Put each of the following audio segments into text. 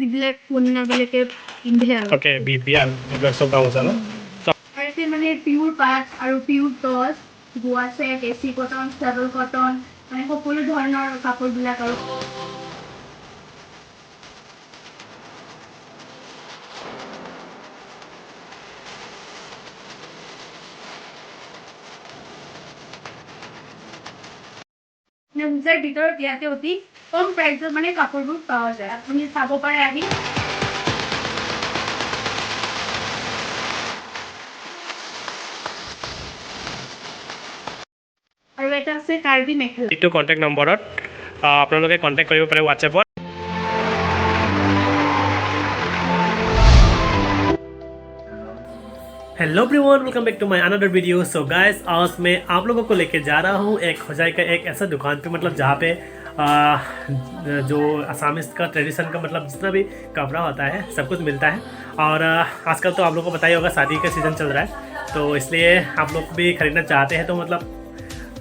যিবিলাক পুৰণাবিলাকে পিন্ধে আৰু ওকে বিয়া এইবিলাক চব গামোচা ন আৰু এতিয়া মানে পিয়ৰ পাট আৰু পিয়ৰ টচ বোৱা ছেট এচি কটন ষ্টেবল কটন মানে সকলো ধৰণৰ কাপোৰবিলাক আৰু নিজৰ ভিতৰত ইয়াতে অতি কম প্ৰাইচত মানে কাপোৰবোৰ পোৱা যায় আপুনি চাব পাৰে আহি আৰু এটা আছে কাৰ্বি মেখেলা এইটো কণ্টেক্ট নম্বৰত আপোনালোকে কণ্টেক্ট কৰিব পাৰে হোৱাটছএপত hello everyone welcome back to my another video so guys आज मैं आप लोगों को लेके जा रहा हूँ एक होजाई का एक ऐसा दुकान पे मतलब जहाँ पे जो असमीज़ का ट्रेडिशन का मतलब जितना भी कपड़ा होता है सब कुछ मिलता है और आजकल तो आप लोगों को पता ही होगा शादी का सीज़न चल रहा है तो इसलिए आप लोग भी ख़रीदना चाहते हैं तो मतलब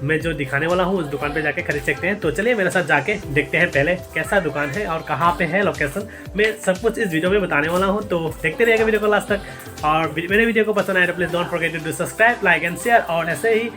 मैं जो दिखाने वाला हूँ उस दुकान पे जाके खरीद सकते हैं तो चलिए मेरे साथ जाके देखते हैं पहले कैसा दुकान है और कहाँ पे है लोकेशन मैं सब कुछ इस वीडियो में बताने वाला हूँ तो देखते रहिएगा वीडियो को लास्ट तक और मेरे वीडियो को पसंद आए तो please don't forget to do subscribe like and share और ऐसे ही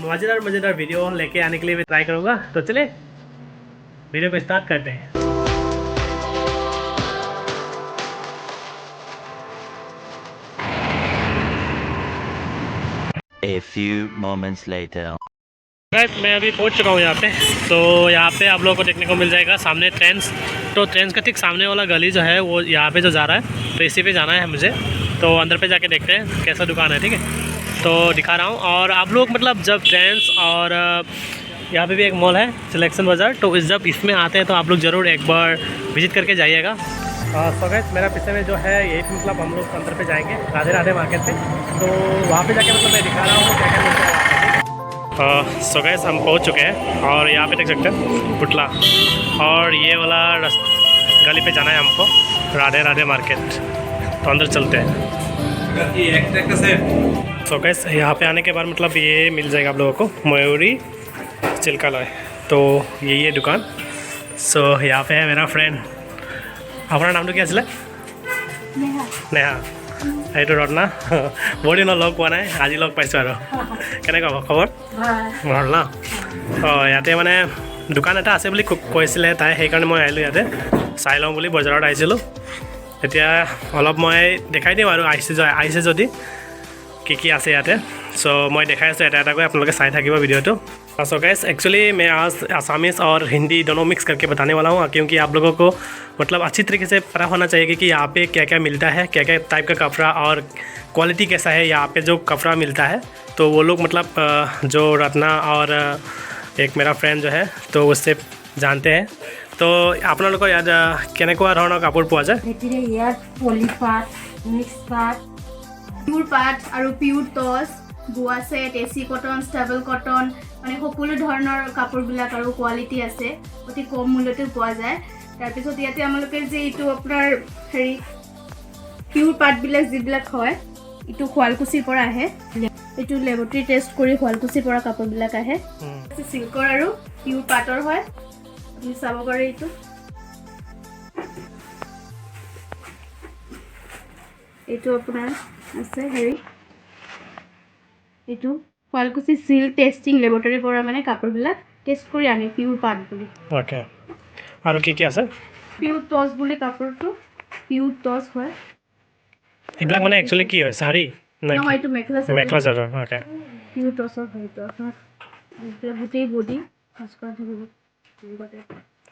मज़ेदार वीडियो लेके आने के लिए मैं ट्राई करूँगा तो चलिए वीडियो को स्टार्ट करते हैं A few moments later. मैं अभी पहुंच चुका हूं यहाँ पे तो यहाँ पे आप लोगों को देखने को मिल जाएगा सामने ट्रेंड्स तो ट्रेंड्स का ठीक सामने वाला गली जो है वो यहाँ पे जो जा रहा है तो इसी पे जाना है मुझे तो अंदर पे जाके देखते हैं कैसा दुकान है ठीक है तो दिखा रहा हूँ और आप लोग मतलब जब ट्रेंड्स और यहाँ पे भी एक मॉल है सिलेक्शन बाज़ार तो जब इसमें आते हैं तो आप लोग ज़रूर एक बार विजिट करके जाइएगा सो गाइस मेरा पीछे में जो है यही मतलब हम लोग अंदर पे जाएंगे राधे राधे मार्केट पे तो वहाँ पे जाके मतलब मैं दिखा रहा हूँ क्या क्या मिलता है सो गाइस हम पहुँच चुके हैं और यहाँ पे देख सकते हैं पुतला और ये वाला गली पे जाना है हमको राधे राधे मार्केट तो अंदर चलते हैं सो गाइस यहाँ पे आने के बाद मतलब ये मिल जाएगा आप लोगों को मयूरी चिल्कालय तो ये दुकान सो यहाँ पे है मेरा फ्रेंड अपना नाम तो क्या आছিলে नेहा এইটো ৰত্না বহুত দিন লগ পোৱা নাই আজি লগ পাইছোঁ আৰু কেনেকুৱা খবৰ ভাল ন অঁ ইয়াতে মানে দোকান এটা আছে বুলি কৈছিলে তাই সেইকাৰণে মই আহিলোঁ ইয়াতে চাই লওঁ বুলি বজাৰত আহিছিলোঁ এতিয়া অলপ মই দেখাই দিম আৰু আহিছে যদি কি আছে ইয়াতে सो मैं दिखाई এটা এটাকৈ আপোনালোকে চাই থাকিব वीडियो सो गाइस एक्चुअली मैं आज आसामीज़ और हिंदी दोनों मिक्स करके बताने वाला हूँ क्योंकि आप लोगों को मतलब अच्छी तरीके से पता होना चाहिए कि यहाँ पे क्या क्या मिलता है क्या क्या टाइप का कपड़ा और क्वालिटी कैसा है यहाँ पे जो कपड़ा मिलता है तो वो लोग मतलब जो रत्ना और एक मेरा फ्रेंड जो है तो उससे जानते हैं तो আপোনালোকৰ ইয়াত কেনেকুৱা ধৰণৰ কাপোৰ পোৱা যায় ইয়াত পলি পাট মিক্স পাট পিয়ৰ পাট আৰু পিয়ৰ টচ বোৱা ছেট এচি কটন ষ্টেবল কটন মানে সকলো ধৰণৰ কাপোৰবিলাক আৰু কোৱালিটি আছে অতি কম মূল্যতে পোৱা যায় তাৰপিছত ইয়াতে আমালোকে যে এইটো আপোনাৰ হেৰি পিয়ৰ পাটবিলাক যিবিলাক হয় এইটো শুৱালকুছিৰ পৰা আহে এইটো লেবৰেটৰী টেষ্ট কৰি শুৱালকুছিৰ পৰা কাপোৰবিলাক আহে চিল্কৰ আৰু পিয়ৰ পাটৰ হয় আপুনি চাব পাৰে এইটো আপোনাৰ আছে হেৰি এইটো শুৱালকুছি সিল টেষ্টিং লেবৰেটৰীৰ পৰা মানে কাপোৰবিলাক টেষ্ট কৰি আনে পিয়ৰ পাট বুলি ওকে আৰু কি আছে পিয়ৰ টচ বুলি কাপোৰটো পিয়ৰ টচ হয় এইবিলাক মানে একচুয়ালি কি হয় শাড়ী নহয় এইটো মেখেলা চাদৰ ওকে পিয়ৰ টচৰ হয় এইটো আপোনাৰ গোটেই বডি টচ কৰা থাকিব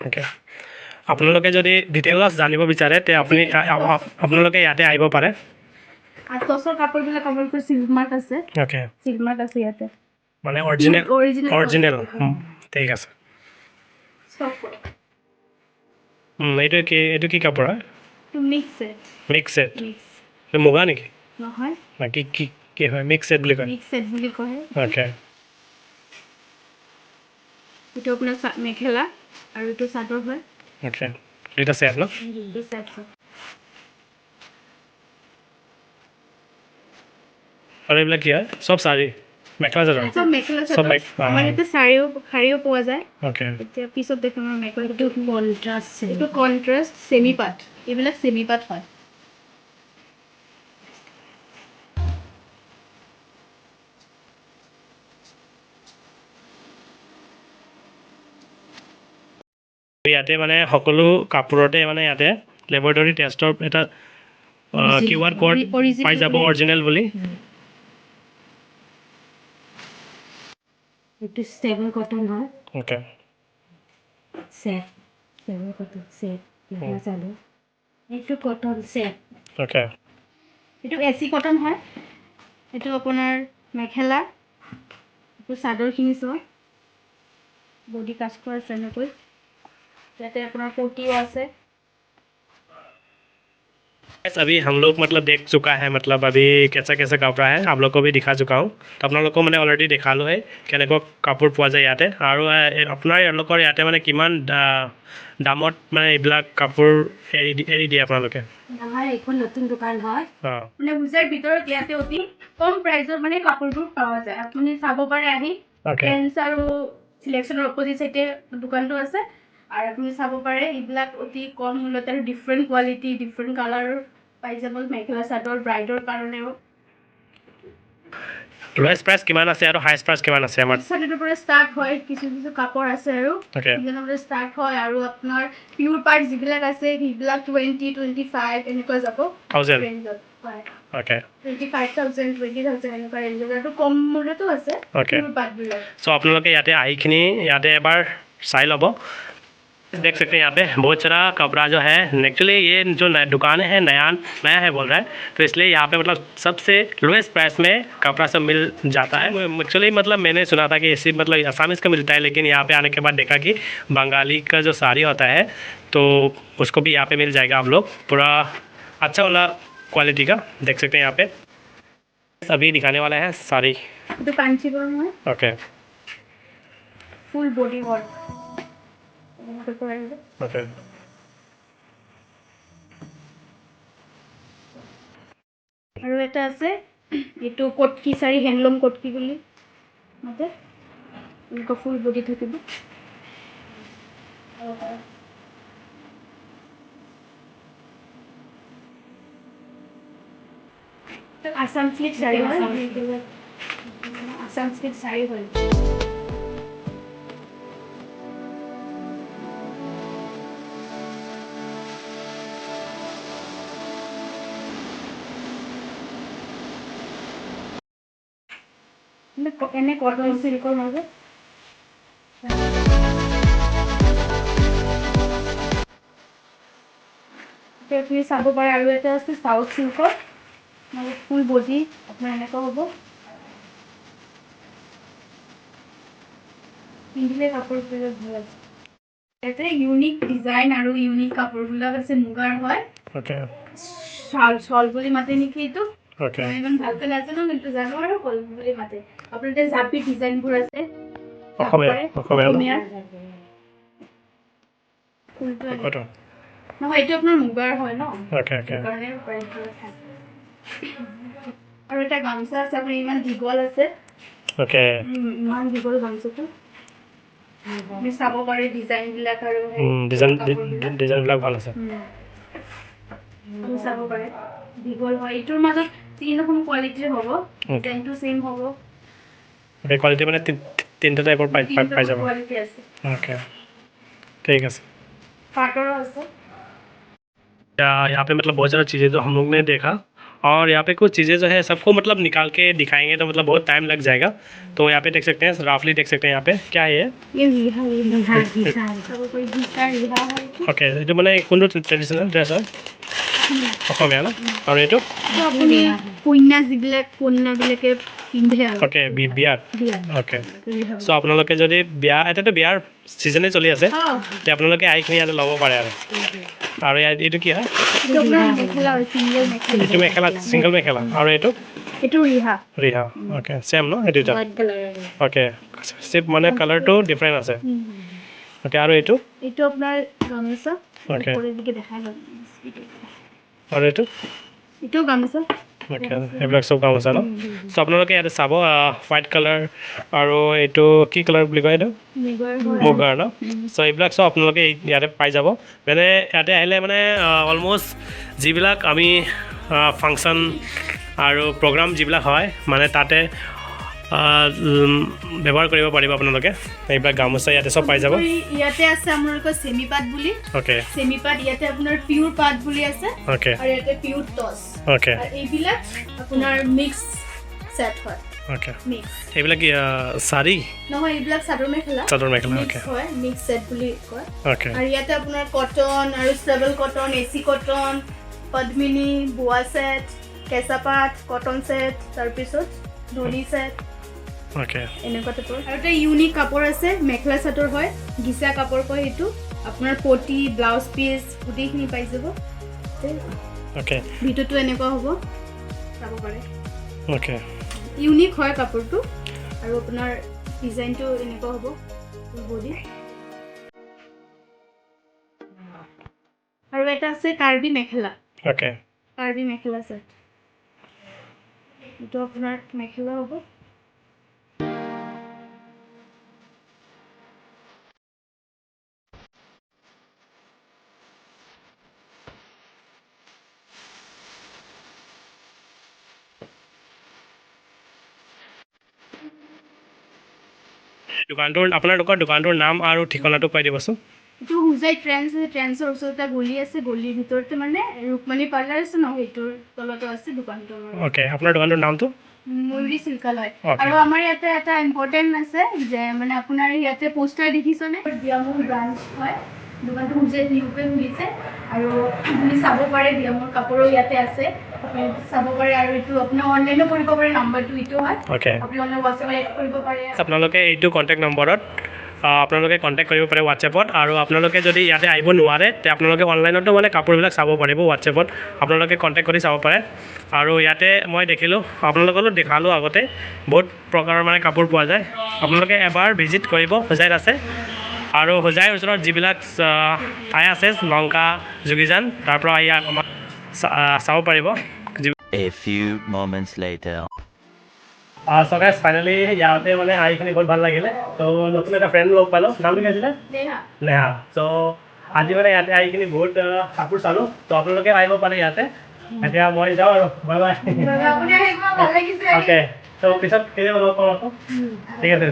ওকে আপোনালোকে যদি ডিটেইলছ জানিব বিচাৰে তে আপোনালোকে ইয়াতে আহিব পাৰে আৰ টচৰ কাপোৰবিলাক আমালোকৰ সিল্ক মাৰ্ক আছে ওকে সিল্ক মাৰ্ক আছে ইয়াতে মানে অৰিজিনেল ঠিক আছে এইটো কি কাপোৰ হয় মিক্স সেট মুগা নেকি নহয় বাকি কি হয় মিক্স সেট বুলি কয় ওকে এইটো আপোনাৰ মেখেলা আৰু এইটো চাদৰ হয় ওকে এটা সেট ন আৰু এইবিলাক কি হয় সব শাড়ী মেখেলা চাদৰ সব মেখেলা চাদৰ আমাৰ ইয়াতে শাড়ীও পোৱা যায় ওকে এতিয়া পিছত দেখাম মেখেলা এইটো কন্ট্ৰাষ্ট সেমি পাট এইবিলাক চেমি পাট হয়। ইয়াতে মানে সকলো কাপোৰতে মানে ইয়াতে লেবৰেটৰী টেষ্টৰ এটা QR কোড পাই যাব অৰিজিনেল বুলি। এইটো ষ্টেবল কটন হয় okay set staple cotton set মেখেলা চাদৰ এইটো কটন চেট অ'কে এইটো এচি কটন হয়। এইটো আপোনাৰ মেখেলা, এইটো চাদৰখিনি চোৱা বডি কাষ্ট কৰা আছে এনেকৈ। ইয়াতে আপোনাৰ কুৰ্তিও আছে। अभी हम लोग मतलब देख चुका है मतलब अभी कैसा कैसा कपड़ा है आप लोग को भी दिखा चुका हूँ তো আপোনালোকক মানে অলৰেডি দেখালোঁ হয় কেনেকুৱা কাপোৰ পোৱা যায় ইয়াতে আৰু আপোনাৰ এওঁলোকৰ ইয়াতে মানে কিমান দামত মানে এইবিলাক কাপোৰ এৰি দিয়ে আপোনালোকে আমাৰ এইখন নতুন দোকান হয় অঁ মানে পূজাৰ ভিতৰত ইয়াতে অতি কম প্ৰাইজত মানে কাপোৰবোৰ পোৱা যায়। আপুনি চাব পাৰে আহি অ'কে ট্ৰেণ্ডছ আৰু চিলেকশ্যনৰ অপজিট চাইডে দোকানটো আছে। আৰু আপুনি চাব পাৰে এইবিলাক অতি কম মূল্যত আৰু ডিফাৰেণ্ট কোৱালিটি ডিফাৰেণ্ট কালাৰৰ পাই যাব মেখেলা চাদৰ ব্ৰাইডৰ কাৰণেও। লোৱেষ্ট প্ৰাইচ কিমান আছে আৰু হাইষ্ট প্ৰাইচ কিমান আছে আমাৰ চাদৰৰ পৰা ষ্টাৰ্ট হয় কিছু কিছু কাপোৰ আছে আৰু অ'কে সেইবিলাকৰ পৰা ষ্টাৰ্ট হয় আৰু আপোনাৰ পিয়ৰ পাৰ্ট যিবিলাক আছে সেইবিলাক 20-25 এনেকুৱা যাব 1000 ৰেঞ্জত হয়। অ'কে 25,000 20,000 এনেকুৱা ৰেঞ্জত আৰু কম মূল্যতো আছে Okay. পিয়ৰ পাৰ্টবিলাক। सो आप लोगों के यहाँ आईखिनी यहाँ एबार चाई लब देख सकते हैं यहाँ पे बहुत सारा कपड़ा जो है एक्चुअली ये जो दुकान है नया है बोल रहा है तो इसलिए यहाँ पे मतलब सबसे लोएस्ट प्राइस में कपड़ा सब मिल जाता है। एक्चुअली मतलब मैंने सुना था कि इसी मतलब आसामीज़ का मिलता है लेकिन यहाँ पे आने के बाद देखा कि बंगाली का जो साड़ी होता है तो उसको भी यहाँ पे मिल जाएगा आप लोग पूरा अच्छा वाला क्वालिटी का देख सकते हैं यहाँ पे अभी दिखाने वाला है साड़ी এইটো কাঞ্চীপুৰম হয় okay full body work. Okay আৰু এটা আছে এইটো কটকি শাড়ী হেণ্ডলুম কটকি বুলি মাতে এনেকুৱা ফুল বডি থাকিব। আসাম সিল্ক শাড়ী হয় আসাম সিল্ক শাড়ী হয়। এনে কটন চিল্কৰ মাজত আপুনি চাব পাৰে। আৰু এটা আছে চাউথ চিল্কৰ মানে ফুল বডি আপোনাৰ এনেকুৱা হ'ব পিন্ধিলে কাপোৰবিলাক ভাল আছে। ইয়াতে ইউনিক ডিজাইন আৰু ইউনিক কাপোৰবিলাক আছে মুগাৰ হয় ओके শল বুলি মাতে নেকি এইটো ओके মই ইমান ভালকৈ নাজানো কিন্তু জানো আৰু শল বুলি মাতে। আপোনাৰ এতিয়া জাপি ডিজাইনবোৰ আছে অসমীয়াৰ ফুলটো कटन নহয় এইটো আপোনাৰ মুগাৰ হয় ন ओके ओके সেইকাৰণে প্ৰাইচবোৰ থাকে। আৰু এটা গামোচা আছে আপুনি ইমান দীঘল আছে ओके ইমান দীঘল গামোচাটো আপুনি চাব পাৰে ডিজাইনবিলাক আৰু ডিজাইনবিলাক ভাল আছে আপুনি চাব পাৰে দীঘল হয়। এইটোৰ মাজত তিনিখন কোৱালিটিৰ হ'ব ডিজাইনটো ছেম হ'ব ओके क्वालिटी মানে তিনিটা টাইপৰ পাই যাব কোৱালিটি আছে ओके ठीक है পাটৰো আছে। यहाँ पे मतलब बहुत ज़्यादा चीज़ें जो हम लोग ने देखा और यहाँ पे कुछ चीज़ें जो है सबको मतलब निकाल के दिखाएंगे तो मतलब बहुत टाइम लग जाएगा तो यहाँ पे देख सकते हैं राफली देख सकते हैं यहाँ पे क्या है ये ৰিহা চাব পাৰি ৰিহা হয় ओके ये মানে কোনটো ট্ৰেডিশ্যনেল ড্ৰেছ হয় অসমীয়া ন আৰু এইটো আপুনি কন্যাবিলাকে পিন্ধে আৰু ओके বিয়াত বিয়া ओके চ' আপোনালোকে যদি বিয়া এতিয়াতো বিয়াৰ ছিজনে চলি আছে তে আপোনালোকে আইখিনি ইয়াতে ল'ব পাৰে আৰু এইটো কি হয় এইটো আপোনাৰ মেখেলা হয় চিংগল মেখেলা এইটো মেখেলা ছিংগল মেখেলা আৰু এইটো এইটো ৰিহা ৰিহা ওকে ছেম ন এইটো দুটা হোৱাইট কালাৰ ওকে চিপ মানে কালাৰটো ডিফাৰেণ্ট আছে ওকে আৰু এইটো এইটো আপোনাৰ গামোচা Okay. ওপৰৰ দিকে দেখাই লওক আৰু এইটো এইটো গামোচা অ'কে এইবিলাক চব গামোচা ন চ' আপোনালোকে ইয়াতে চাব হোৱাইট কালাৰ আৰু এইটো কি কালাৰ বুলি কয় এইটো মুগাৰ ন চ' এইবিলাক চব আপোনালোকে ইয়াতে পাই যাব মানে ইয়াতে আহিলে মানে অলম'ষ্ট যিবিলাক আমি ফাংচন আৰু প্ৰগ্ৰাম যিবিলাক হয় মানে তাতে ব্যৱহাৰ কৰিব পাৰিব আপোনালোকে এইবিলাক গামোচা ইয়াতে চব পাই যাব ইয়াতে আছে আপোনালোকৰ চেমি পাট বুলি অ'কে চেমি পাট ইয়াতে আপোনাৰ পিউৰ পাট বুলি আছে অ'কে আৰু ইয়াতে পিউৰ টচ অ'কে আৰু এইবিলাক আপোনাৰ মিক্স সেট হয় অ'কে মিক্স এইবিলাক কি শাড়ী নহয় এইবিলাক চাদৰ মেখেলা অ'কে মিক্স হয় মিক্স সেট বুলি কয় অ'কে আৰু ইয়াতে আপোনাৰ কটন আৰু ষ্টেবল কটন এচি কটন পদ্মিনী বোৱা সেট কেঁচা পাট কটন সেট তাৰপিছত ধনী সেট অ'কে এনেকুৱা টাইপৰ আৰু এটা ইউনিক কাপোৰ আছে মেখেলা চাদৰ হয় গিচা কাপোৰ কয় এইটো আপোনাৰ পটি ব্লাউজ পিচ গোটেইখিনি পাই যাব অ'কে ভিডিঅ'টো এনেকুৱা হ'ব চাব পাৰে অ'কে ইউনিক হয় কাপোৰটো আৰু আপোনাৰ ডিজাইনটো এনেকুৱা হ'ব বডি আৰু এটা আছে কাৰ্বি মেখেলা অ'কে কাৰ্বি মেখেলা ছেট এইটো আপোনাৰ মেখেলা হ'ব আপোনালোকৰ দোকানটোৰ নাম আৰু ঠিকনাটো কৈ দিবচোন এইটো হুজাই ট্ৰেন্স আছে ট্ৰেন্সৰ ওচৰত এটা গলি আছে গলিৰ ভিতৰতে মানে ৰুকমণি পাৰ্লাৰ আছে ন সেইটোৰ তলতো আছে দোকানটো অ'কে আপোনাৰ দোকানটোৰ নামটো ময়ূৰী চিল্কালয় Okay. আৰু আমাৰ ইয়াতে এটা ইম্পৰ্টেণ্ট আছে যে মানে আপোনাৰ ইয়াতে পোষ্টাৰ দেখিছেনে দিয়ামোৰ ব্ৰাঞ্চ হয় দোকানটো হুজাই নিউকে খুলিছে আৰু আপুনি চাব পাৰে দিয়ামোৰ কাপোৰো ইয়াতে আছে আপুনি চাব পাৰে আৰু এইটো আপুনি অনলাইনো কৰিব পাৰে নাম্বাৰটো এইটো হয় অ'কে আপুনি অনলাইন হোৱাটছএপত এড কৰিব পাৰে আপোনালোকে এইটো কণ্টেক্ট নম্বৰত আপোনালোকে কণ্টেক্ট কৰিব পাৰে হোৱাটছএপত আৰু আপোনালোকে যদি ইয়াতে আহিব নোৱাৰে তে আপোনালোকে অনলাইনতো মানে কাপোৰবিলাক চাব পাৰিব হোৱাটছএপত আপোনালোকে কণ্টেক্ট কৰি চাব পাৰে আৰু ইয়াতে মই দেখিলোঁ আপোনালোককো দেখালোঁ আগতে বহুত প্ৰকাৰৰ মানে কাপোৰ পোৱা যায় আপোনালোকে এবাৰ ভিজিট কৰিব হোজাইত আছে আৰু হোজাইৰ ওচৰত যিবিলাক ঠাই আছে লংকা যোগীজান তাৰ পৰা ইয়াত চাব পাৰিব A few moments later. So' guys finally ইয়াতে মানে আহিখিনি বহুত ভাল লাগিলে ত' নতুন এটা ফ্ৰেণ্ড লগ পালোঁ নামটো কি আছিলে নেহা চ' আজি মানে ইয়াতে আহিখিনি বহুত কাপোৰ চালোঁ ত' আপোনালোকে আহিব পাৰে ইয়াতে এতিয়া মই যাওঁ আৰু বাই বাই আপুনি আহিব ভাল লাগিছে অ'কে ত' পিছত কেতিয়াবা লগ পাম আকৌ ঠিক আছে